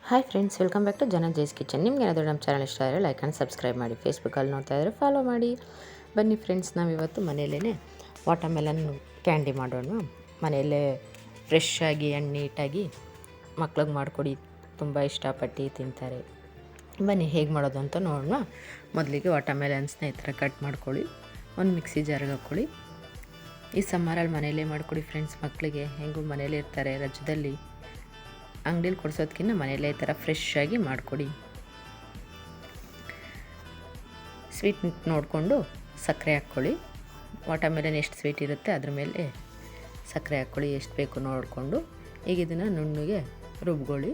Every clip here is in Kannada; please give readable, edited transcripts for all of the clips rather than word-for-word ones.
Hi friends, welcome back to Jay's kitchen. ನಿಮ್ಗೆ ಏನಾದರೂ ನಮ್ಮ ಚಾನಲ್ ಇಷ್ಟ ಆದರೆ ಲೈಕ್ ಆ್ಯಂಡ್ ಸಬ್ಸ್ಕ್ರೈಬ್ ಮಾಡಿ. ಫೇಸ್ಬುಕ್ಕಲ್ಲಿ ನೋಡ್ತಾ ಇದ್ದರೆ ಫಾಲೋ ಮಾಡಿ. ಬನ್ನಿ ಫ್ರೆಂಡ್ಸ್, ನಾವಿವತ್ತು ಮನೆಯಲ್ಲೇ ವಾಟರ್ಮೆಲನ್ ಕ್ಯಾಂಡಿ ಮಾಡೋಣ. ಮನೆಯಲ್ಲೇ ಫ್ರೆಶ್ ಆಗಿ ಆ್ಯಂಡ್ ನೀಟಾಗಿ ಮಕ್ಳಿಗೆ ಮಾಡಿಕೊಡಿ, ತುಂಬ ಇಷ್ಟಪಟ್ಟು ತಿಂತಾರೆ. ಬನ್ನಿ ಹೇಗೆ ಮಾಡೋದು ಅಂತ ನೋಡೋಣ. ಮೊದಲಿಗೆ ವಾಟರ್ಮೆಲನ್ಸ್ನ ಈ ಥರ ಕಟ್ ಮಾಡ್ಕೊಳ್ಳಿ, ಒಂದು ಮಿಕ್ಸಿ ಜಾರ್ಗೆ ಹಾಕ್ಕೊಳ್ಳಿ. ಈ ಸಮ್ಮರಲ್ಲಿ ಮನೆಯಲ್ಲೇ ಮಾಡಿಕೊಡಿ ಫ್ರೆಂಡ್ಸ್. ಮಕ್ಕಳಿಗೆ ಹೆಂಗೂ ಮನೇಲಿ ಇರ್ತಾರೆ ರಜದಲ್ಲಿ, ಅಂಗಡಿಲಿ ಕೊಡಿಸೋದಕ್ಕಿಂತ ಮನೆಯಲ್ಲೇ ಈ ಥರ ಫ್ರೆಶ್ ಆಗಿ ಮಾಡಿಕೊಡಿ. ಸ್ವೀಟ್ ನೋಡಿಕೊಂಡು ಸಕ್ಕರೆ ಹಾಕ್ಕೊಳ್ಳಿ. ವಾಟರ್ಮೆಲನ್ ಎಷ್ಟು ಸ್ವೀಟ್ ಇರುತ್ತೆ ಅದ್ರ ಮೇಲೆ ಸಕ್ಕರೆ ಹಾಕ್ಕೊಳ್ಳಿ, ಎಷ್ಟು ಬೇಕು ನೋಡಿಕೊಂಡು. ಈಗ ಇದನ್ನು ನುಣ್ಣಗೆ ರುಬ್ಕೊಳ್ಳಿ.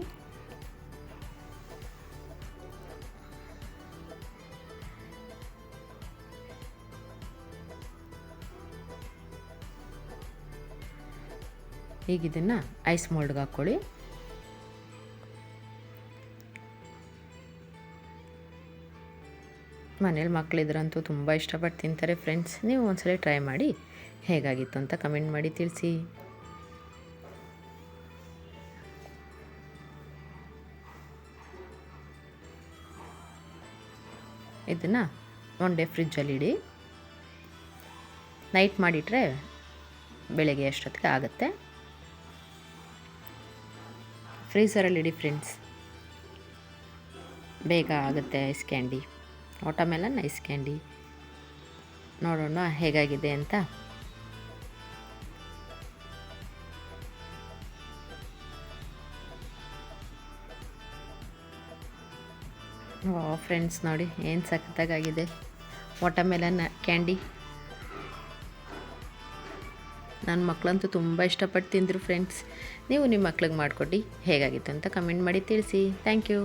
ಈಗ ಇದನ್ನು ಐಸ್ ಮೋಲ್ಡ್ಗೆ ಹಾಕ್ಕೊಳ್ಳಿ. ಮನೇಲಿ ಮಕ್ಕಳಿದ್ರಂತೂ ತುಂಬ ಇಷ್ಟಪಟ್ಟು ತಿಂತಾರೆ ಫ್ರೆಂಡ್ಸ್. ನೀವು ಒಂದ್ಸಲ ಟ್ರೈ ಮಾಡಿ ಹೇಗಾಗಿತ್ತು ಅಂತ ಕಮೆಂಟ್ ಮಾಡಿ ತಿಳಿಸಿ. ಇದನ್ನು ಒನ್ ಡೇ ಫ್ರಿಜ್ಜಲ್ಲಿ ಇಡಿ. ನೈಟ್ ಮಾಡಿಟ್ರೆ ಬೆಳಗ್ಗೆ ಅಷ್ಟೊತ್ತಿಗೆ ಆಗುತ್ತೆ. ಫ್ರೀಝರಲ್ಲಿ ಇಡಿ ಫ್ರೆಂಡ್ಸ್, ಬೇಗ ಆಗುತ್ತೆ ice candy. Watermelon ice candy ನೋಡೋಣ ಹೇಗಾಗಿದೆ ಅಂತ. ಫ್ರೆಂಡ್ಸ್ ನೋಡಿ ಏನು ಸಖತ್ತಾಗಿದೆ ವಾಟರ್ಮೆಲನ್ ಕ್ಯಾಂಡಿ. ನನ್ನ ಮಕ್ಕಳಂತೂ ತುಂಬ ಇಷ್ಟಪಟ್ಟು ತಿಂದರು ಫ್ರೆಂಡ್ಸ್. ನೀವು ನಿಮ್ಮ ಮಕ್ಳಿಗೆ ಮಾಡಿಕೊಟ್ಟು ಹೇಗಾಗಿತ್ತು ಅಂತ ಕಮೆಂಟ್ ಮಾಡಿ ತಿಳಿಸಿ. Thank you.